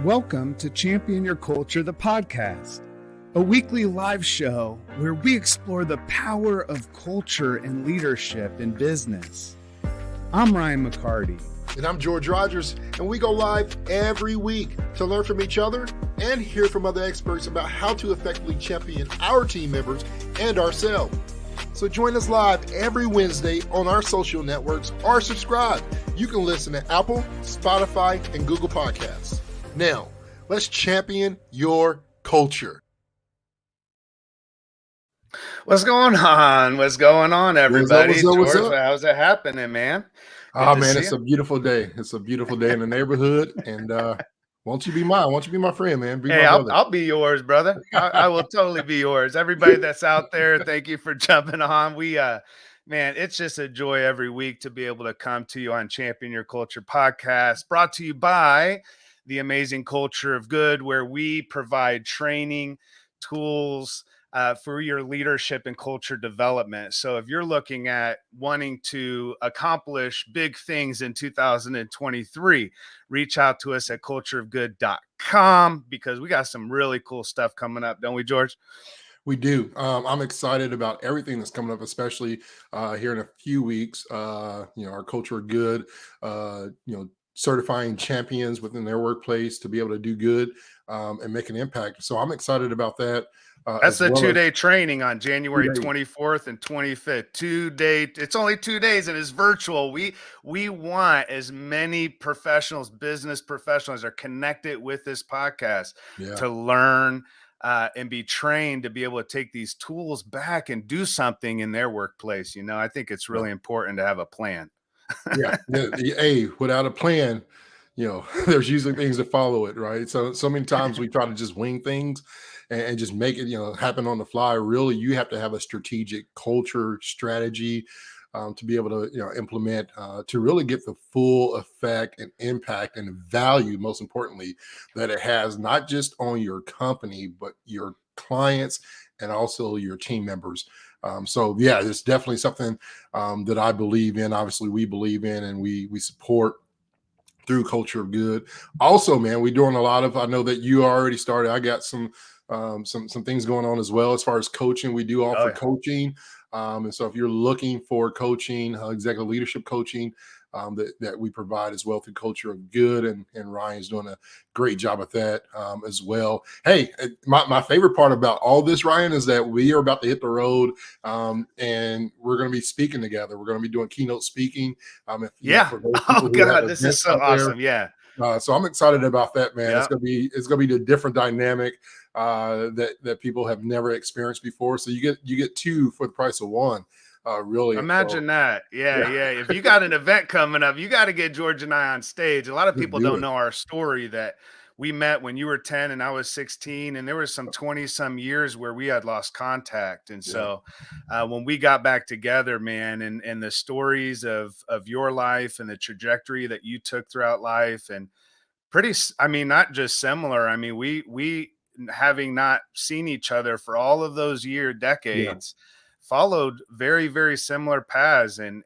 Welcome to Champion Your Culture, the podcast, a weekly live show where we explore the power of culture and leadership in business. I'm Ryan McCarty. And I'm George Rogers, and we go live every week to learn from each other and hear from other experts about how to effectively champion our team members and ourselves. So join us live every Wednesday on our social networks or subscribe. You can listen to Apple, Spotify, and Google Podcasts. Now, let's champion your culture. What's going on? What's going on, everybody? What's up? George, how's it happening, man? Oh, man, it's a beautiful day. It's a beautiful day in the neighborhood. And won't you be mine? Won't you be my friend, man? Hey, I'll be yours, brother. I will totally be yours. Everybody that's out there, thank you for jumping on. Man, it's just a joy every week to be able to come to you on Champion Your Culture podcast, brought to you by the Amazing Culture of Good, where we provide training, tools, for your leadership and culture development. So if you're looking at wanting to accomplish big things in 2023, reach out to us at cultureofgood.com because we got some really cool stuff coming up, don't we, George? We do. I'm excited about everything that's coming up, especially here in a few weeks. Our Culture of Good, certifying champions within their workplace to be able to do good and make an impact. So I'm excited about that. That's a 2-day training on January 24th and 25th. 2-day. It's only 2 days and it's virtual. We want as many professionals, business professionals, are connected with this podcast to learn and be trained to be able to take these tools back and do something in their workplace. I think it's really important to have a plan. Hey, without a plan, there's usually things that follow it, right? So many times we try to just wing things and just make it, happen on the fly. Really, you have to have a strategic culture strategy to be able to, implement to really get the full effect and impact and value, most importantly, that it has not just on your company, but your clients and also your team members. It's definitely something that I believe in. Obviously, we believe in and we support through Culture of Good. Also, man, we're doing a lot of, I know that you already started. I got some things going on as well as far as coaching. We do offer coaching. And so if you're looking for coaching, executive leadership coaching, that we provide as well through Culture of Good, and Ryan's doing a great job at that as well. Hey, my favorite part about all this, Ryan, is that we are about to hit the road and we're going to be speaking together. We're going to be doing keynote speaking. Oh God, this is so awesome. So I'm excited about that, man. It's gonna be a different dynamic that people have never experienced before. So you get two for the price of one. Really imagine that. Yeah. If you got an event coming up, you got to get George and I on stage. A lot of people don't know our story, that we met when you were 10 and I was 16, and there was some 20 some years where we had lost contact. And so when we got back together, man, and the stories of your life and the trajectory that you took throughout life, and not just similar. We having not seen each other for all of those decades, followed very, very similar paths and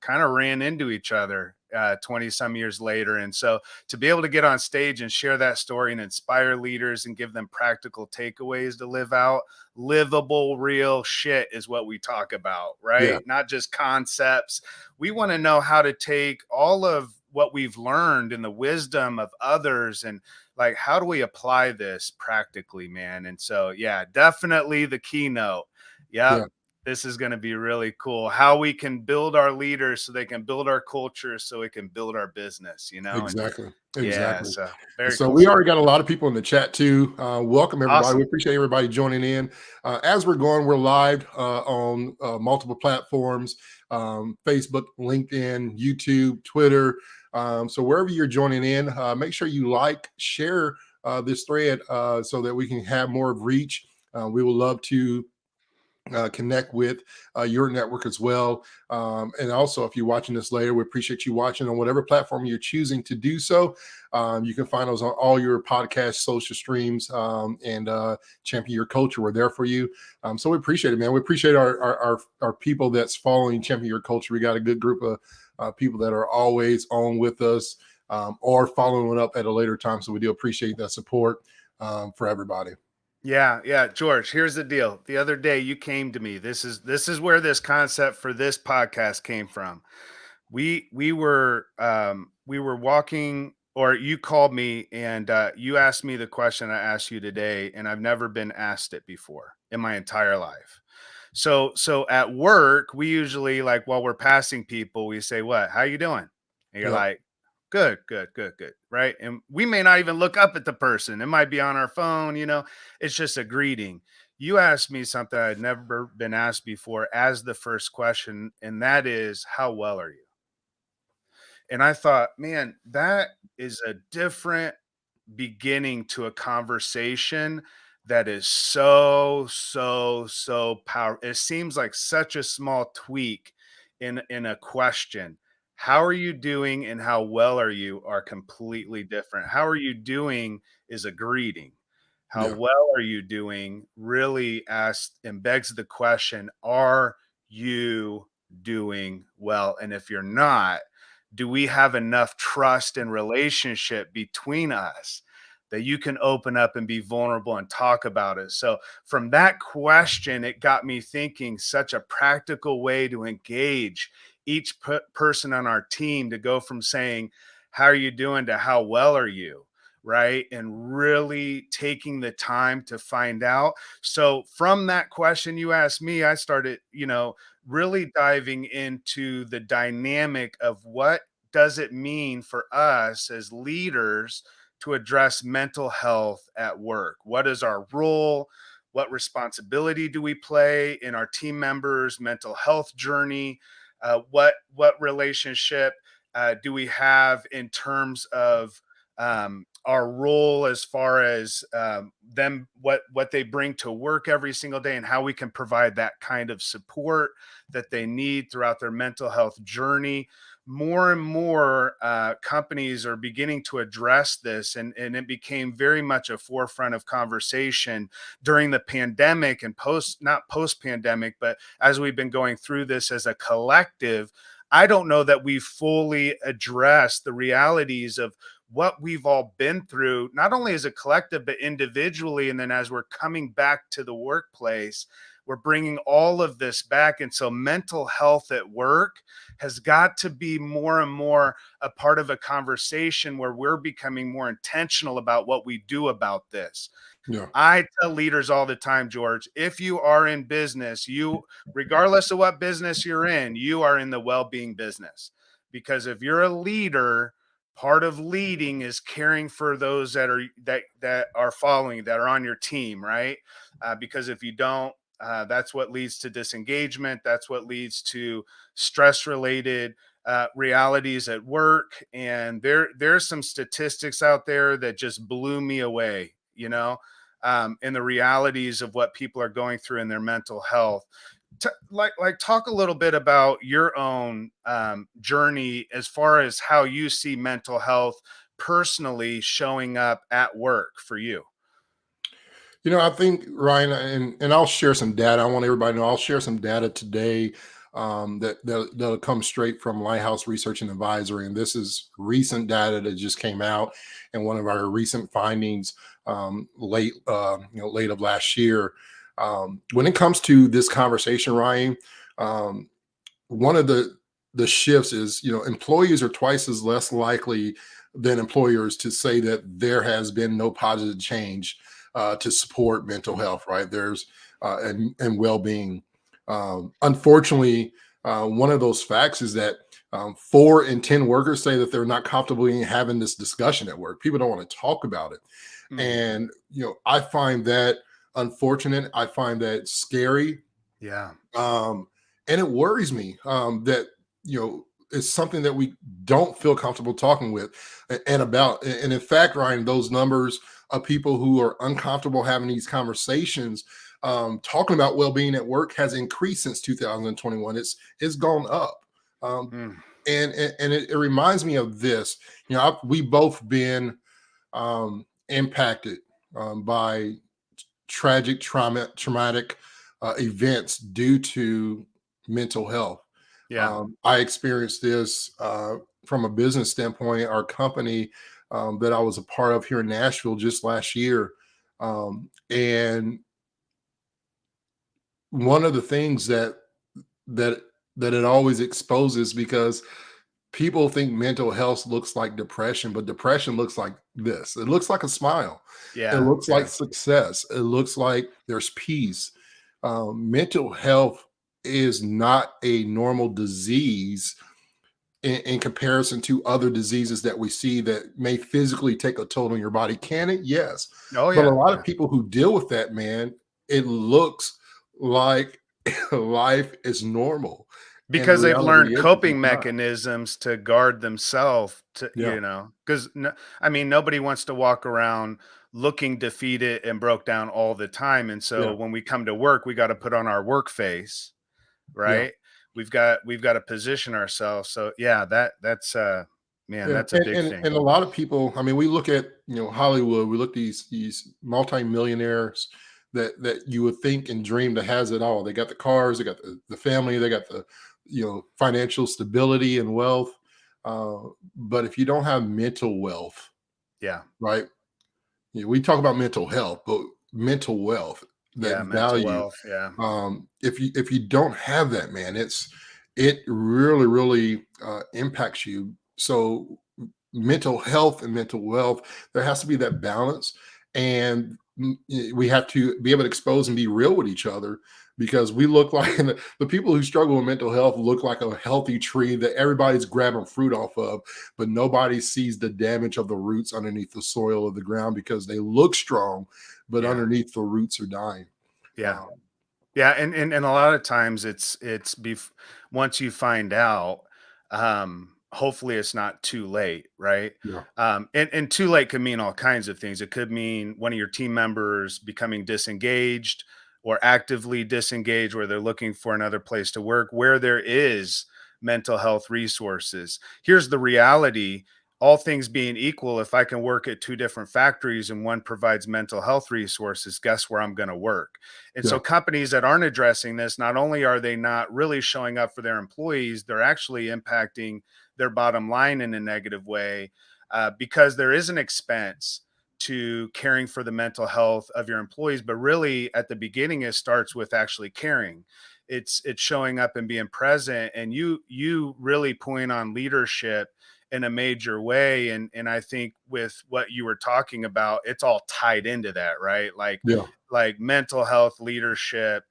kind of ran into each other 20 some years later. And so to be able to get on stage and share that story and inspire leaders and give them practical takeaways to live out, livable, real shit is what we talk about, right? Not just concepts. We want to know how to take all of what we've learned and the wisdom of others and how do we apply this practically, man? And so, definitely the keynote. This is going to be really cool. How we can build our leaders so they can build our culture, so we can build our business, Exactly. So cool. We already got a lot of people in the chat too. Welcome everybody. Awesome. We appreciate everybody joining in. As we're going, we're live on multiple platforms, Facebook, LinkedIn, YouTube, Twitter. So wherever you're joining in, make sure you share this thread so that we can have more of reach. We would love to connect with your network as well. And also, if you're watching this later, we appreciate you watching on whatever platform you're choosing to do so. You can find us on all your podcast social streams and Champion Your Culture. We're there for you. So we appreciate it, man. We appreciate our people that's following Champion Your Culture. We got a good group of people that are always on with us. or following up at a later time. So we do appreciate that support for everybody. Yeah, George, here's the deal. The other day you came to me. This is where this concept for this podcast came from. We were walking, or you called me, and you asked me the question I asked you today, and I've never been asked it before in my entire life. So at work, we usually, like, while we're passing people, we say, "What? How you doing?" And you're Yep. like, "Good, good, good, good." Right? And we may not even look up at the person. It might be on our phone, it's just a greeting. You asked me something I'd never been asked before as the first question, and that is, "How well are you?" And I thought, man, that is a different beginning to a conversation that is so powerful. It seems like such a small tweak in a question. How are you doing and how well are you are completely different. How are you doing is a greeting. How Yeah. well are you doing really asks and begs the question, are you doing well? And if you're not, do we have enough trust and relationship between us that you can open up and be vulnerable and talk about it? So from that question, it got me thinking such a practical way to engage each person on our team, to go from saying, "How are you doing?" to "How well are you?" Right. And really taking the time to find out. So from that question you asked me, I started, really diving into the dynamic of what does it mean for us as leaders to address mental health at work? What is our role? What responsibility do we play in our team members' mental health journey? What relationship do we have in terms of our role as far as them, what they bring to work every single day, and how we can provide that kind of support that they need throughout their mental health journey? More and more companies are beginning to address this, and it became very much a forefront of conversation during the pandemic and not post pandemic, but as we've been going through this as a collective. I don't know that we fully addressed the realities of what we've all been through, not only as a collective, but individually. And then as we're coming back to the workplace, we're bringing all of this back. And so mental health at work has got to be more and more a part of a conversation where we're becoming more intentional about what we do about this. Yeah. I tell leaders all the time, George, if you are in business, regardless of what business you're in, you are in the well-being business. Because if you're a leader, part of leading is caring for those that are following, that are on your team, right? Because if you don't, that's what leads to disengagement. That's what leads to stress-related realities at work. And there's some statistics out there that just blew me away, in the realities of what people are going through in their mental health. Like talk a little bit about your own journey as far as how you see mental health personally showing up at work for you. I think, Ryan, and I'll share some data. I want everybody to know I'll share some data today that'll come straight from Lighthouse Research and Advisory. And this is recent data that just came out, and one of our recent findings late of last year. When it comes to this conversation, Ryan, one of the shifts is, employees are twice as less likely than employers to say that there has been no positive change to support mental health, right? There's and well-being. Unfortunately, one of those facts is that 4 in 10 workers say that they're not comfortable in having this discussion at work. People don't want to talk about it. Mhm. And, I find that unfortunate. I find that scary. Yeah. And it worries me that, it's something that we don't feel comfortable talking with and about. And in fact, Ryan, those numbers of people who are uncomfortable having these conversations, talking about well-being at work, has increased since 2021. It's gone up. Mm. And it reminds me of this. We both been impacted by traumatic events due to mental health. Yeah. I experienced this from a business standpoint, our company that I was a part of here in Nashville just last year, and one of the things that that it always exposes, because people think mental health looks like depression, but depression looks like this. It looks like a smile. It Yeah, looks like yeah, success. It looks like there's peace. Mental health is not a normal disease in comparison to other diseases that we see that may physically take a toll on your body. Can it? Yes. oh But a yeah, lot yeah. of people who deal with that, man, it looks like life is normal. And the Because they've learned reality is coping it's not. mechanisms to guard themselves to, Yeah. because I mean, nobody wants to walk around looking defeated and broke down all the time. And so Yeah. when we come to work, we got to put on our work face, Yeah. right? We've got to position ourselves. So yeah, that's man, Yeah. that's a big And thing. a lot of people, I mean, we look at, Hollywood, we look at these multimillionaires that you would think and dream that has it all. They got the cars, they got the family, they got the, financial stability and wealth. Uh, but if you don't have mental wealth, Yeah. right? We talk about mental health, but mental wealth, that Yeah, mental value. wealth. Yeah. If you don't have that, man, it really really impacts you. So mental health and mental wealth, there has to be that balance, and we have to be able to expose and be real with each other, because we look like the people who struggle with mental health look like a healthy tree that everybody's grabbing fruit off of, but nobody sees the damage of the roots underneath the soil of the ground, because they look strong, but Yeah. underneath the roots are dying. Yeah. um, Yeah, and a lot of times once you find out, hopefully it's not too late, right? yeah, And too late could mean all kinds of things. It could mean one of your team members becoming disengaged or actively disengaged, where they're looking for another place to work, where there is mental health resources. Here's the reality. All things being equal, if I can work at two different factories and one provides mental health resources, guess where I'm going to work? And yeah, so companies that aren't addressing this, not only are they not really showing up for their employees, they're actually impacting their bottom line in a negative way, because there is an expense to caring for the mental health of your employees. But really, at the beginning, it starts with actually caring. It's showing up and being present, and you really point on leadership in a major way. And I think with what you were talking about, it's all tied into that, right? yeah. Like mental health, leadership.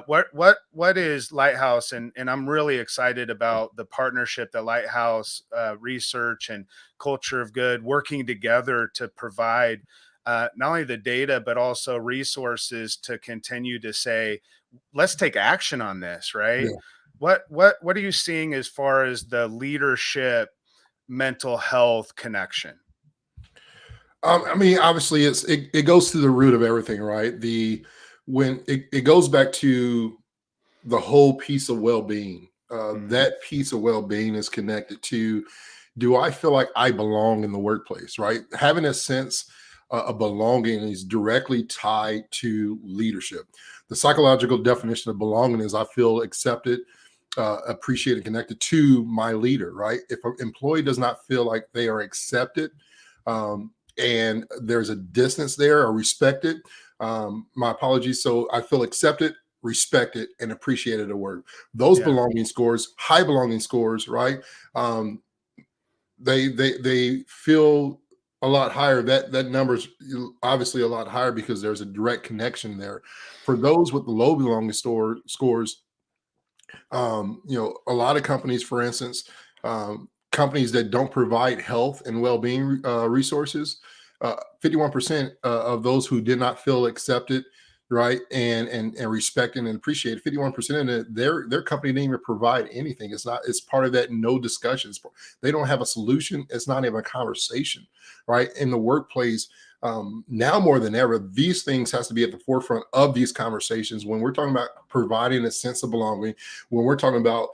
What is Lighthouse? And I'm really excited about the partnership that Lighthouse Research and Culture of Good working together to provide not only the data but also resources to continue to say, let's take action on this, right? Yeah. What are you seeing as far as the leadership mental health connection? I mean, obviously, it goes to the root of everything, right? When it goes back to the whole piece of well-being. Mhm. That piece of well-being is connected to, do I feel like I belong in the workplace, right? Having a sense of belonging is directly tied to leadership. The psychological definition of belonging is, I feel accepted, appreciated, connected to my leader, right? If an employee does not feel like they are accepted, and there's a distance there, or respected, my apologies. So I feel accepted, respected, and appreciated at work. Those Yeah. belonging scores, high belonging scores, right? Um, they feel a lot higher. That number's obviously a lot higher, because there's a direct connection there. For those with the low belonging scores, a lot of companies, for instance, companies that don't provide health and well-being resources, 51% of those who did not feel accepted, right, and respected and appreciated, 51% of their company didn't even provide anything. It's part of that no discussions. They don't have a solution. It's not even a conversation, right? In the workplace, now more than ever, these things has to be at the forefront of these conversations when we're talking about providing a sense of belonging, when we're talking about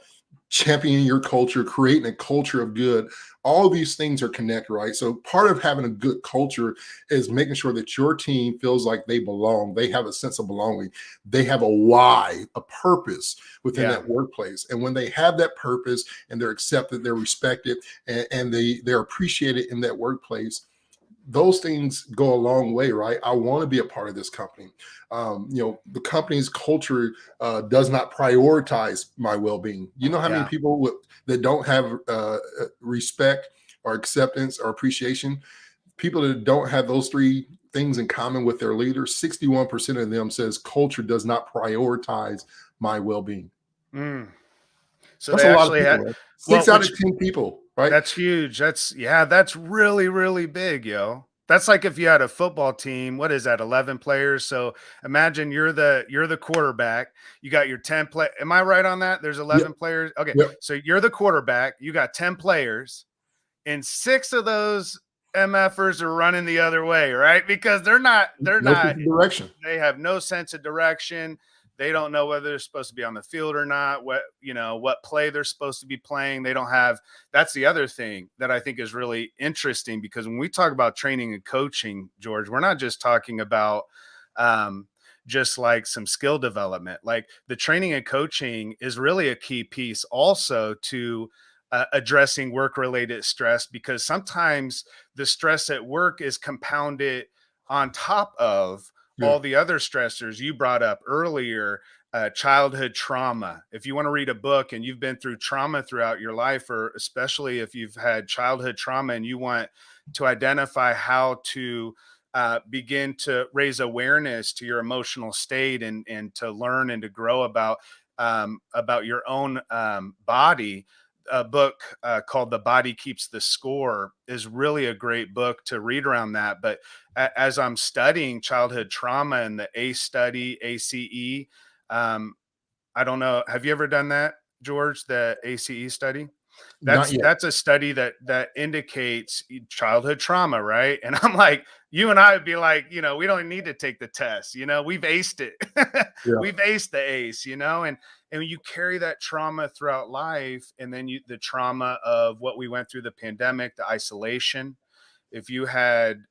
championing your culture, creating a culture of good. All these things are connected, right? So part of having a good culture is making sure that your team feels like they belong. They have a sense of belonging. They have a why, a purpose within Yeah. that workplace. And when they have that purpose and they're accepted, they're respected, and they're appreciated in that workplace, those things go a long way, right? I want to be a part of this company. The company's culture does not prioritize my well-being. You know how many Yeah. people that don't have respect or acceptance or appreciation, people that don't have those three things in common with their leaders, 61% of them says culture does not prioritize my well-being. Mm. So That's they a lot of actually people, had, right? well, Six out which of 10 people, right? that's huge. That's really, really big, yo. That's like if you had a football team, what is that, 11 players? So imagine you're the quarterback. You got your 10 play. Am I right on that? There's Yep. 11 players. Okay. Yep. So you're the quarterback. You got 10 players, and 6 of those MFers are running the other way, right? Because they're No not sense of direction. they have no sense of direction. They don't know whether they're supposed to be on the field or not, what play they're supposed to be playing. They don't have. That's the other thing that I think is really interesting, because when we talk about training and coaching, George, we're not just talking about just like some skill development. Like, the training and coaching is really a key piece also to addressing work related stress, because sometimes the stress at work is compounded on top of Yeah. all the other stressors you brought up earlier. Childhood trauma. If you want to read a book and you've been through trauma throughout your life, or especially if you've had childhood trauma and you want to identify how to begin to raise awareness to your emotional state, and to learn and to grow about your own body, a book called The Body Keeps the Score is really a great book to read around that. But as I'm studying childhood trauma and the ACE study, ACE, um, I don't know. Have you ever done that, George? The ACE study? Not That's yet. that's a study that indicates childhood trauma, right? And I'm like, you and I would be like, we don't need to take the test. We've aced it. Yeah. We've aced the ACE, and you carry that trauma throughout life, and then the trauma of what we went through, the pandemic, the isolation. If you had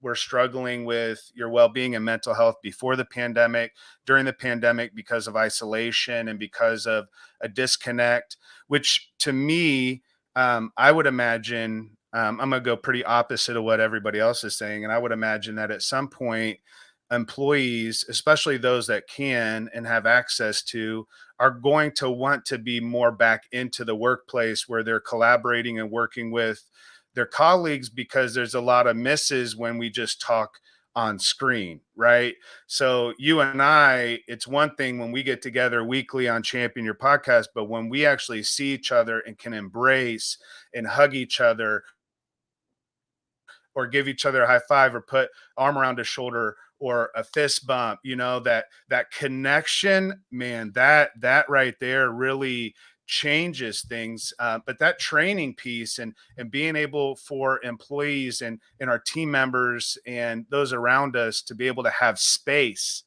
were struggling with your well-being and mental health before the pandemic, during the pandemic, because of isolation and because of a disconnect, which to me, I would imagine, I'm going to go pretty opposite of what everybody else is saying, and I would imagine that at some point, employees, especially those that can and have access to, are going to want to be more back into the workplace where they're collaborating and working with their colleagues, because there's a lot of misses when we just talk on screen, right? So you and I, it's one thing when we get together weekly on Champion Your Podcast, but when we actually see each other and can embrace and hug each other, or give each other a high five, or put arm around a shoulder, or a fist bump, that connection, man, that right there really changes things. But that training piece, and being able for employees and our team members and those around us to be able to have space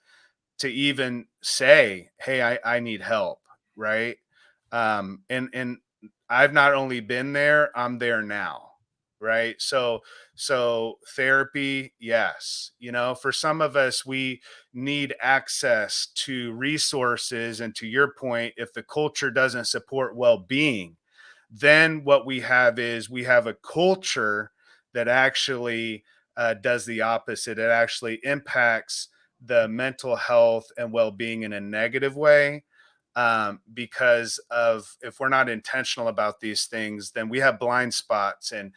to even say, hey, I need help, right? And I've not only been there, I'm there now, right? So therapy, yes. For some of us, we need access to resources, and to your point, if the culture doesn't support well-being, then what we have is we have a culture that actually does the opposite. It actually impacts the mental health and well-being in a negative way, because of, if we're not intentional about these things, then we have blind spots, and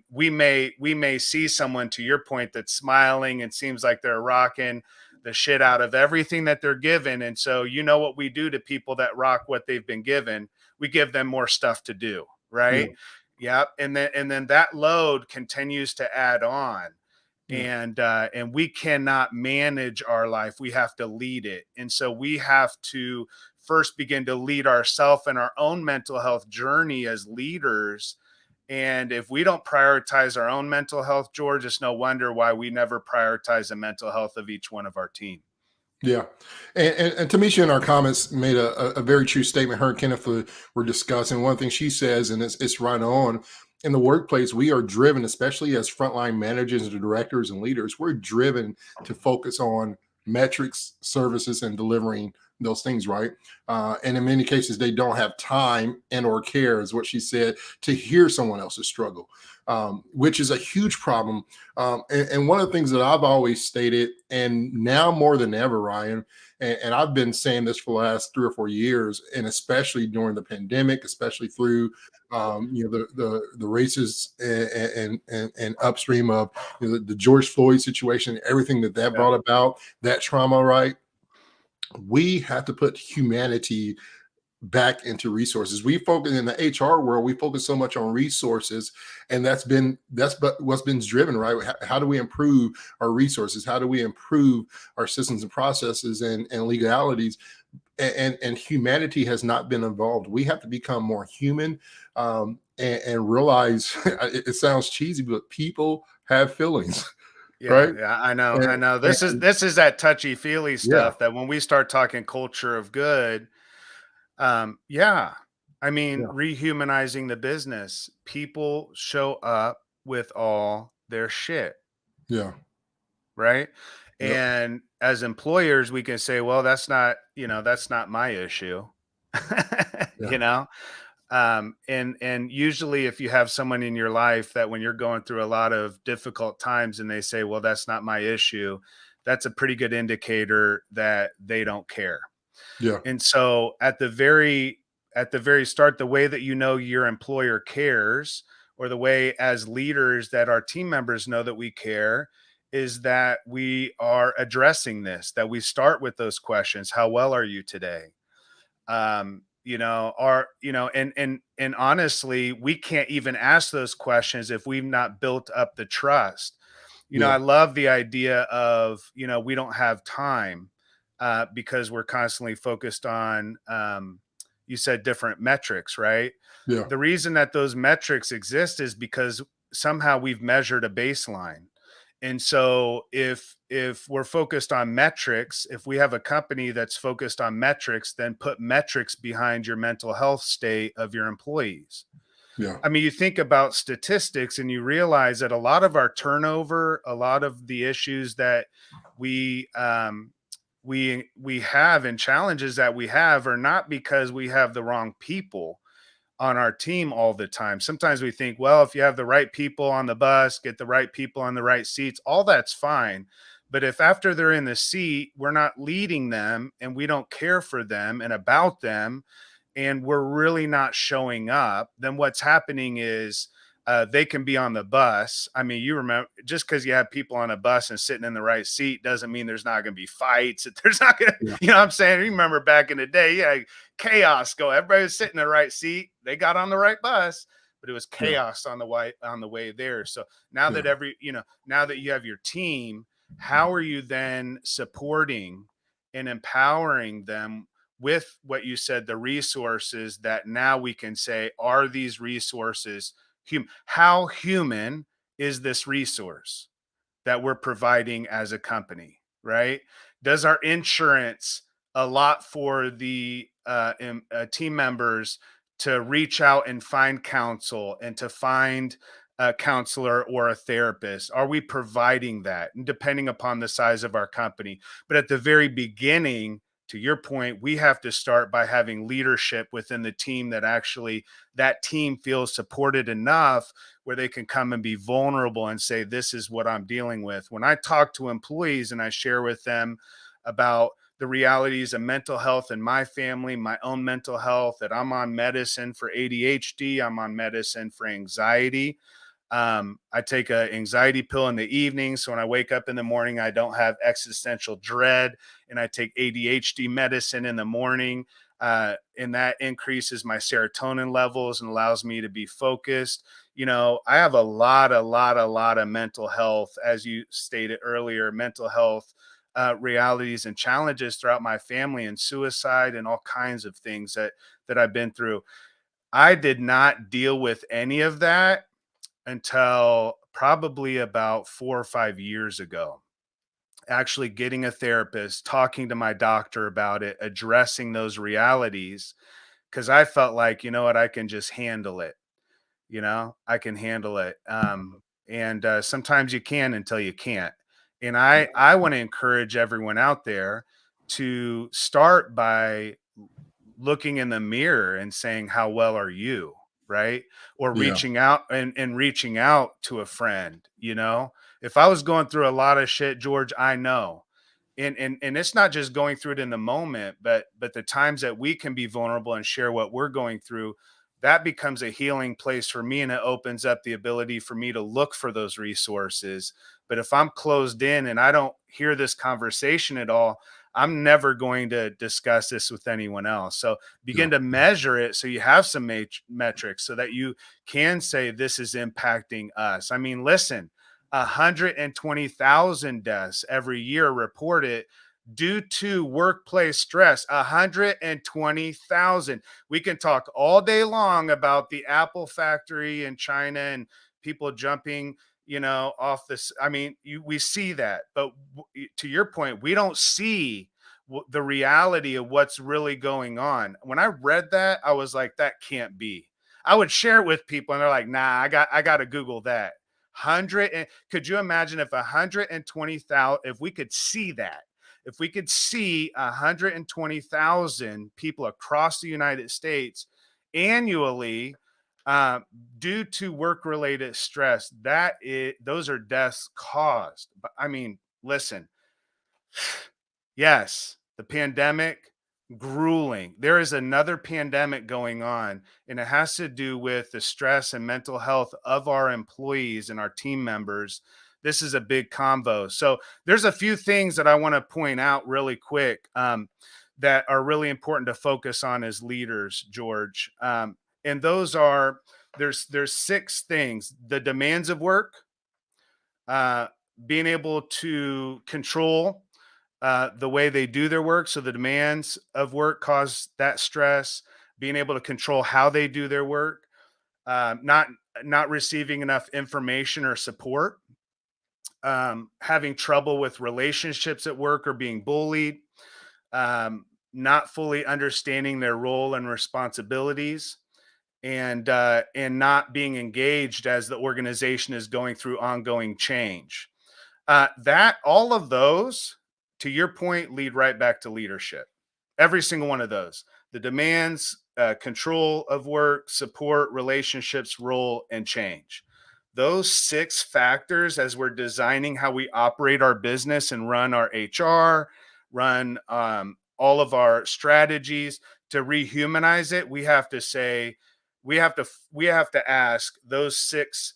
we may see someone, to your point, that's smiling and seems like they're rocking the shit out of everything that they're given. And so, what we do to people that rock what they've been given, we give them more stuff to do, Yeah. right? Yep. And then that load continues to add on, Yeah. and we cannot manage our life. We have to lead it. And so we have to first begin to lead ourselves in our own mental health journey as leaders. And if we don't prioritize our own mental health, George, it's no wonder why we never prioritize the mental health of each one of our team. Yeah. And Tamisha in our comments made a very true statement. Her and Kenneth were discussing. One thing she says, and it's right on, in the workplace, we are driven, especially as frontline managers and directors and leaders, we're driven to focus on metrics, services, and delivering those things, right? And in many cases, they don't have time and or care, is what she said, to hear someone else's struggle, which is a huge problem. And one of the things that I've always stated, and now more than ever, Ryan, and I've been saying this for the last 3 or 4 years, and especially during the pandemic, especially through the races and upstream of the George Floyd situation, everything that Yeah. brought about, that trauma, right? We have to put humanity back into resources. We focus in the HR world, we focus so much on resources, and that's but what's been driven, right? How do we improve our resources? How do we improve our systems and processes and legalities? And humanity has not been involved. We have to become more human, and realize it sounds cheesy, but people have feelings, Yeah, right? yeah, I know, I And, know. and This is that touchy-feely yeah, stuff that when we start talking culture of good, yeah, I mean, yeah, rehumanizing the business. People show up with all their shit, yeah, right? yep, And as employers, we can say, well, that's not my issue. yeah, You know? And usually if you have someone in your life that when you're going through a lot of difficult times and they say, well, that's not my issue, that's a pretty good indicator that they don't care. yeah, And so at the very start, the way that you know your employer cares, or the way as leaders that our team members know that we care, is that we are addressing this, that we start with those questions. How well are you today? And honestly, we can't even ask those questions if we've not built up the trust. yeah, I love the idea of, we don't have time, because we're constantly focused on, you said different metrics, right? yeah, The reason that those metrics exist is because somehow we've measured a baseline. And so if we're focused on metrics, if we have a company that's focused on metrics, then put metrics behind your mental health state of your employees. yeah, I mean, you think about statistics and you realize that a lot of our turnover, a lot of the issues that we we have and challenges that we have are not because we have the wrong people on our team all the time. Sometimes we think, well, if you have the right people on the bus, get the right people on the right seats, all that's fine. But if after they're in the seat, we're not leading them and we don't care for them and about them, and we're really not showing up, then what's happening is they can be on the bus. I mean, you remember, just because you have people on a bus and sitting in the right seat doesn't mean there's not going to be fights. That there's not going to, yeah, what I'm saying? You remember back in the day, yeah, chaos go. Everybody was sitting in the right seat. They got on the right bus, but it was yeah, chaos on the way there. So now yeah, that now that you have your team, how are you then supporting and empowering them with what you said, the resources that now we can say, are these resources how human is this resource that we're providing as a company, right? Does our insurance allot for the team members to reach out and find counsel and to find a counselor or a therapist? Are we providing that? And depending upon the size of our company. But at the very beginning, to your point, we have to start by having leadership within the team that team feels supported enough where they can come and be vulnerable and say, this is what I'm dealing with. When I talk to employees and I share with them about the realities of mental health in my family, my own mental health, that I'm on medicine for ADHD, I'm on medicine for anxiety. I take an anxiety pill in the evening. So when I wake up in the morning, I don't have existential dread. And I take ADHD medicine in the morning. And that increases my serotonin levels and allows me to be focused. I have a lot of mental health, as you stated earlier, mental health realities and challenges throughout my family, and suicide and all kinds of things that I've been through. I did not deal with any of that until probably about 4 or 5 years ago. actually getting a therapist, talking to my doctor about it, addressing those realities, because I felt like, you know what, I can just handle it. I can handle it. And sometimes you can until you can't. And I want to encourage everyone out there to start by looking in the mirror and saying, how well are you? Right. Or Yeah. reaching out and reaching out to a friend. If I was going through a lot of shit, George, I know. And it's not just going through it in the moment, but the times that we can be vulnerable and share what we're going through, that becomes a healing place for me, and it opens up the ability for me to look for those resources. But if I'm closed in and I don't hear this conversation at all, I'm never going to discuss this with anyone else. So Yeah. begin to measure it, so you have some metrics so that you can say this is impacting us. I mean, listen, 120,000 deaths every year reported due to workplace stress. 120,000. We can talk all day long about the Apple factory in China and people jumping, off this. I mean, we see that, but to your point, we don't see the reality of what's really going on. When I read that, I was like, that can't be. I would share it with people and they're like, nah, I got to Google that. Could you imagine if 120,000, if we could see that, if we could see 120,000 people across the United States annually, due to work-related stress, those are deaths caused. But I mean, listen, yes, the pandemic, grueling. There is another pandemic going on, and it has to do with the stress and mental health of our employees and our team members. This is a big convo. So there's a few things that I want to point out really quick, that are really important to focus on as leaders, George. And those are, there's 6 things: the demands of work, uh, being able to control the way they do their work. So the demands of work cause that stress. Being able to control how they do their work, not receiving enough information or support, having trouble with relationships at work or being bullied, not fully understanding their role and responsibilities, and not being engaged as the organization is going through ongoing change. That all of those, to your point, lead right back to leadership. Every single one of those: the demands, control of work, support, relationships, role, and change. Those 6 factors, as we're designing how we operate our business and run our HR, run all of our strategies to rehumanize it, we have to say, we have to ask those 6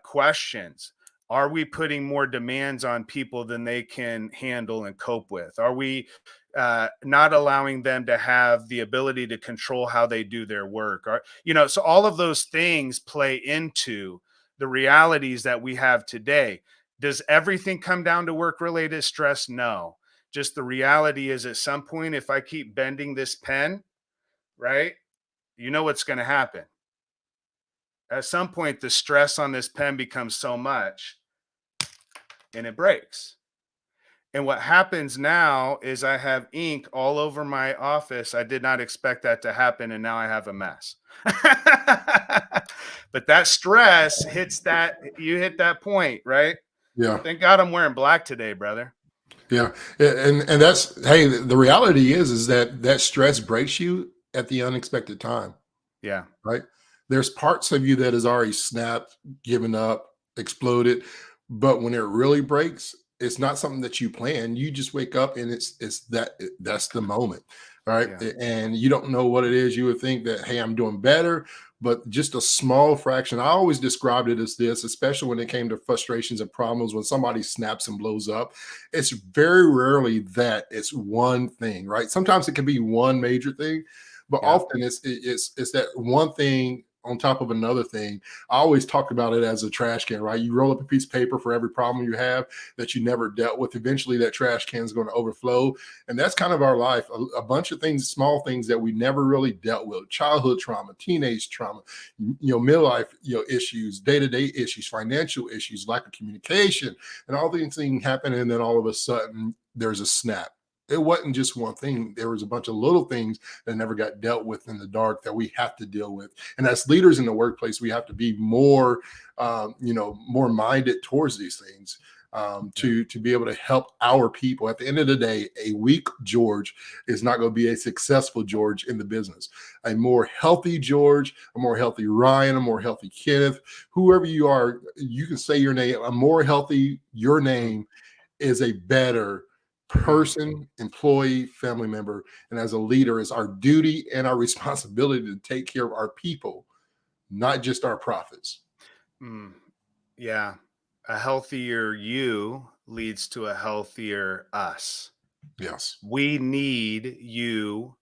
questions. Are we putting more demands on people than they can handle and cope with? Are we not allowing them to have the ability to control how they do their work? So all of those things play into the realities that we have today. Does everything come down to work-related stress? No. Just the reality is, at some point, if I keep bending this pen, right, you know what's going to happen. At some point, the stress on this pen becomes so much and it breaks. And what happens now is I have ink all over my office. I did not expect that to happen, and now I have a mess. But that stress hits that, you hit that point, right? Yeah. Thank God I'm wearing black today, brother. Yeah. And that's, hey, the reality is that stress breaks you at the unexpected time, Yeah. right? There's parts of you that has already snapped, given up, exploded. But when it really breaks, it's not something that you plan. You just wake up and that's the moment, right? Yeah. And you don't know what it is. You would think that, hey, I'm doing better, but just a small fraction. I always described it as this, especially when it came to frustrations and problems. When somebody snaps and blows up, it's very rarely that it's one thing, right? Sometimes it can be one major thing, but Yeah. often it's that one thing on top of another thing. I always talk about it as a trash can, right? You roll up a piece of paper for every problem you have that you never dealt with. Eventually that trash can is going to overflow. And that's kind of our life. A bunch of things, small things that we never really dealt with: childhood trauma, teenage trauma, midlife, issues, day-to-day issues, financial issues, lack of communication, and all these things happen. And then all of a sudden there's a snap. It wasn't just one thing. There was a bunch of little things that never got dealt with in the dark that we have to deal with. And as leaders in the workplace, we have to be more, more minded towards these things, to be able to help our people. At the end of the day, a weak George is not going to be a successful George in the business. A more healthy George, a more healthy Ryan, a more healthy Kenneth, whoever you are, you can say your name. A more healthy, your name is a better person, employee, family member. And as a leader, it's our duty and our responsibility to take care of our people, not just our profits. Yeah. A healthier you leads to a healthier us. Yes. We need you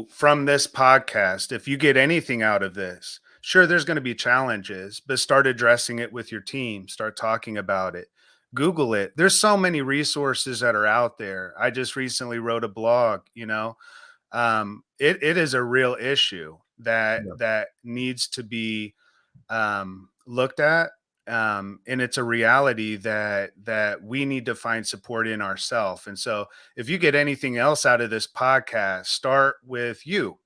from this podcast, if you get anything out of this, sure, there's going to be challenges, but start addressing it with your team. Start talking about it. Google it. There's so many resources that are out there. I just recently wrote a blog, it is a real issue that needs to be looked at. And it's a reality that we need to find support in ourselves. And so if you get anything else out of this podcast, start with you.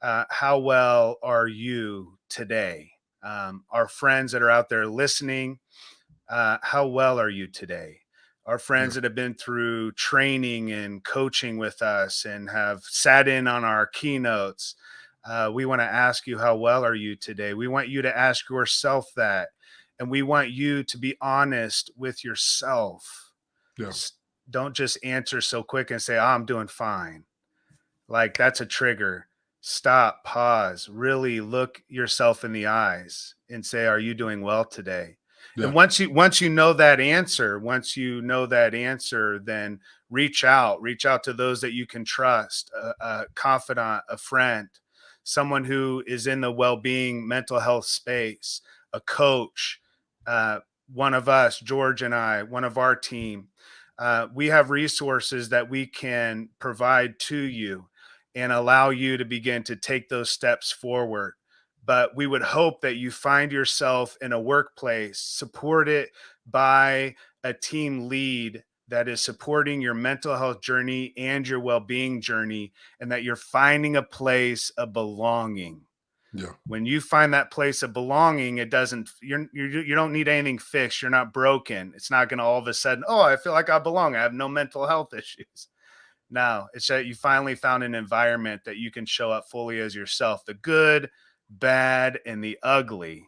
How well are you today? Our friends that are out there listening, how well are you today? Our friends that have been through training and coaching with us and have sat in on our keynotes, we want to ask you, how well are you today? We want you to ask yourself that. And we want you to be honest with yourself. Yeah. Don't just answer so quick and say, oh, I'm doing fine. Like, that's a trigger. Stop, pause, really look yourself in the eyes and say, are you doing well today? Yeah. And once you know that answer, then reach out to those that you can trust, a confidant, a friend, someone who is in the well-being, mental health space, a coach, one of us, George and I, one of our team. We have resources that we can provide to you and allow you to begin to take those steps forward. But we would hope that you find yourself in a workplace supported by a team lead that is supporting your mental health journey and your well-being journey, and that you're finding a place of belonging. Yeah. When you find that place of belonging, you don't need anything fixed. You're not broken. It's not going to all of a sudden, oh, I feel like I belong. I have no mental health issues. No, it's that you finally found an environment that you can show up fully as yourself, the good, bad, and the ugly,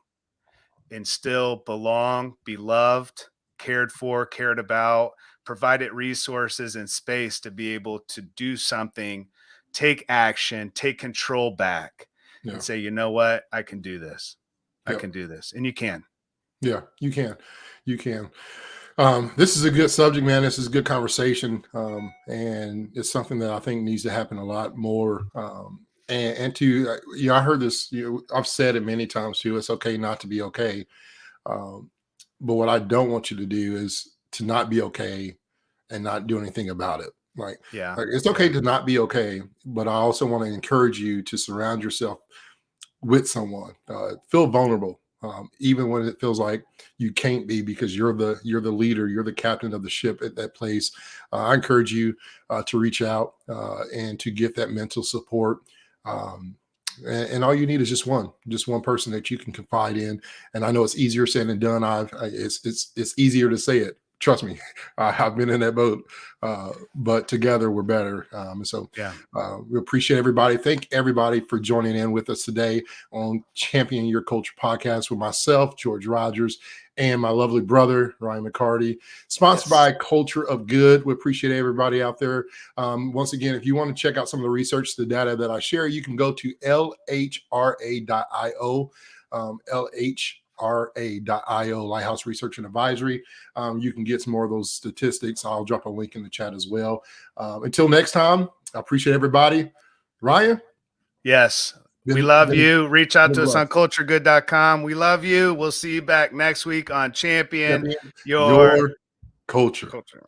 and still belong, be loved, cared for, cared about, provided resources and space to be able to do something, take action, take control back, and say, you know what, I can do this. I can do this. And you can. Yeah, you can. You can. This is a good subject, man. This is a good conversation. And it's something that I think needs to happen a lot more. And to, I heard this, I've said it many times too. It's okay not to be okay. But what I don't want you to do is to not be okay and not do anything about it. Like it's okay to not be okay, but I also want to encourage you to surround yourself with someone. Feel vulnerable, even when it feels like you can't be, because you're the leader, you're the captain of the ship at that place. I encourage you to reach out and to get that mental support. And all you need is just one person that you can confide in. And I know it's easier said than done. It's easier to say it. Trust me, I've been in that boat, but together we're better. We appreciate everybody. Thank everybody for joining in with us today on Champion Your Culture podcast with myself, George Rogers, and my lovely brother, Ryan McCarty, sponsored by Culture of Good. We appreciate everybody out there. Once again, if you want to check out some of the research, the data that I share, you can go to LHRA.io, LHRA.io, Lighthouse Research and Advisory. You can get some more of those statistics. I'll drop a link in the chat as well. Until next time, I appreciate everybody. Ryan? Yes. We love Been- you. Reach out been to us on blessed. culturegood.com. We love you. We'll see you back next week on Champion Champion Your your culture. Culture.